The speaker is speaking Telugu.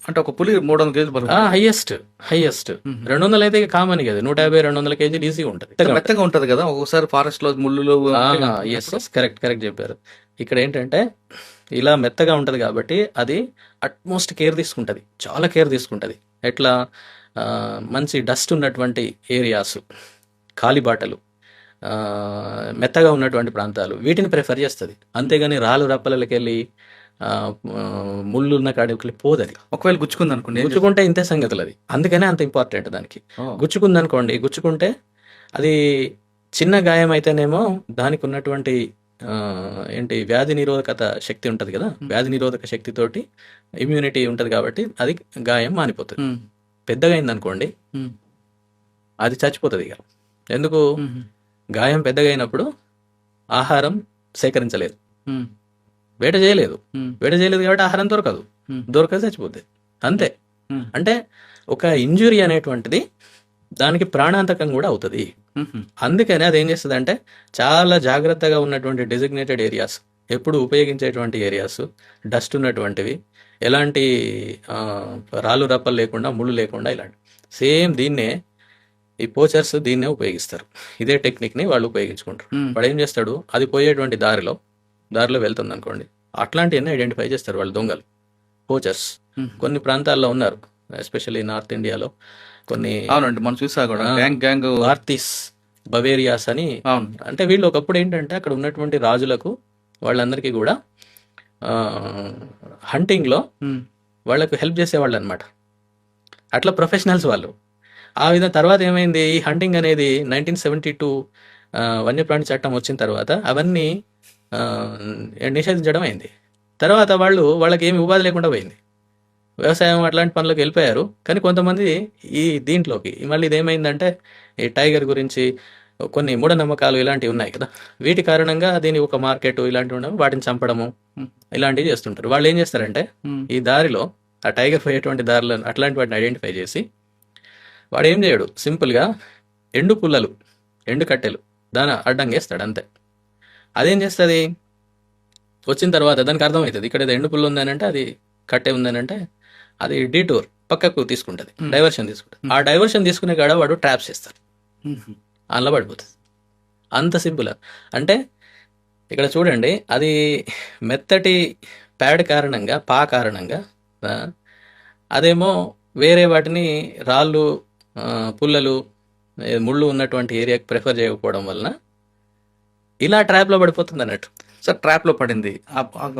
అంటే ఒక పులి 300 కేజీలు బరువు. హైయెస్ట్ 200 అయితే కామన్ కదా, 150-200 కేజీలు ఈజీగా ఉంటుంది. మెత్తగా ఉంటది కదా ఒక్కొక్కసారి ఫారెస్ట్ లో ముళ్ళు. కరెక్ట్ చెప్పారు. ఇక్కడ ఏంటంటే ఇలా మెత్తగా ఉంటుంది కాబట్టి అది అట్మోస్ట్ కేర్ తీసుకుంటుంది, చాలా కేర్ తీసుకుంటుంది. ఎట్లా మంచి డస్ట్ ఉన్నటువంటి ఏరియాస్, కాలిబాటలు, మెత్తగా ఉన్నటువంటి ప్రాంతాలు వీటిని ప్రిఫర్ చేస్తుంది. అంతేగాని రాళ్ళు రప్పలకి వెళ్ళి ముళ్ళు ఉన్న కాడికి పోదది. ఒకవేళ గుచ్చుకుంది అనుకోండి, గుచ్చుకుంటే ఇంతే సంగతులు. అది అందుకనే అంత ఇంపార్టెంట్ దానికి. గుచ్చుకుంది అనుకోండి, గుచ్చుకుంటే అది చిన్న గాయం అయితేనేమో దానికి ఉన్నటువంటి వ్యాధి నిరోధకత శక్తి ఉంటుంది కదా, వ్యాధి నిరోధక శక్తితోటి ఇమ్యూనిటీ ఉంటుంది కాబట్టి అది గాయం మానిపోతుంది. పెద్దగా అయింది అనుకోండి అది చచ్చిపోతుంది. ఇక ఎందుకు, గాయం పెద్దగా అయినప్పుడు ఆహారం సేకరించలేదు, వేట చేయలేదు కాబట్టి ఆహారం దొరకదు చచ్చిపోతుంది అంతే. అంటే ఒక ఇంజురీ అనేటువంటిది దానికి ప్రాణాంతకం కూడా అవుతుంది. అందుకని అది ఏం చేస్తుంది అంటే చాలా జాగ్రత్తగా ఉన్నటువంటి డెసిగ్నేటెడ్ ఏరియాస్, ఎప్పుడు ఉపయోగించేటువంటి ఏరియాస్, డస్ట్ ఉన్నటువంటివి, ఎలాంటి రాళ్ళు రప్పలు లేకుండా, ముళ్ళు లేకుండా, ఇలాంటి సేమ్ దీన్నే ఈ పోచర్స్ దీన్నే ఉపయోగిస్తారు. ఇదే టెక్నిక్ని వాళ్ళు ఉపయోగించుకుంటారు. వాడు ఏం చేస్తాడు, అది పోయేటువంటి దారిలో వెళ్తుంది అనుకోండి, అట్లాంటివన్నీ ఐడెంటిఫై చేస్తారు వాళ్ళు దొంగలు, పోచర్స్. కొన్ని ప్రాంతాల్లో ఉన్నారు, ఎస్పెషల్లీ నార్త్ ఇండియాలో కొన్ని. అవునండి, మనం చూసా కూడా గ్యాంగ్ ఆర్తిస్, బవేరియాస్ అని. అంటే వీళ్ళు ఒకప్పుడు ఏంటంటే అక్కడ ఉన్నటువంటి రాజులకు వాళ్ళందరికీ కూడా హంటింగ్లో వాళ్ళకు హెల్ప్ చేసేవాళ్ళు అనమాట. అట్లా ప్రొఫెషనల్స్ వాళ్ళు. ఆ విధంగా తర్వాత ఏమైంది, ఈ హంటింగ్ అనేది 1972 వన్యప్రాణి చట్టం వచ్చిన తర్వాత అవన్నీ నిషేధించడం అయింది. తర్వాత వాళ్ళకి ఏమి ఉపాధి లేకుండా పోయింది, వ్యవసాయం అట్లాంటి పనులకు వెళ్ళిపోయారు. కానీ కొంతమంది ఈ దీంట్లోకి మళ్ళీ ఇదేమైందంటే ఈ టైగర్ గురించి కొన్ని మూఢనమ్మకాలు ఇలాంటివి ఉన్నాయి కదా, వీటి కారణంగా దీని ఒక మార్కెట్ ఇలాంటివి ఉండడం, వాటిని చంపడము ఇలాంటివి చేస్తుంటారు. వాళ్ళు ఏం చేస్తారంటే ఈ దారిలో ఆ టైగర్ పోయేటువంటి దారిలో అట్లాంటి వాటిని ఐడెంటిఫై చేసి వాడు ఏం చేయడు, సింపుల్గా ఎండు పుల్లలు, ఎండు కట్టెలు దాని అడ్డంగా వేస్తాడు అంతే. అదేం చేస్తుంది, వచ్చిన తర్వాత దానికి అర్థమవుతుంది ఇక్కడ ఏదో ఎండు పుల్ల ఉందని అంటే, అది కట్టె ఉందని అంటే అది డీటూర్ పక్కకు తీసుకుంటుంది, డైవర్షన్ తీసుకుంటుంది. ఆ డైవర్షన్ తీసుకునే కాడ వాడు ట్రాప్స్ చేస్తారు, అందులో పడిపోతుంది. అంత సింపుల్. అంటే ఇక్కడ చూడండి, అది మెత్తటి ప్యాడ్ కారణంగా, కారణంగా అదేమో వేరే వాటిని రాళ్ళు, పుల్లలు, ముళ్ళు ఉన్నటువంటి ఏరియాకి ప్రిఫర్ చేయకపోవడం వలన ఇలా ట్రాప్లో పడిపోతుంది అన్నట్టు. సార్ ట్రాప్లో పడింది,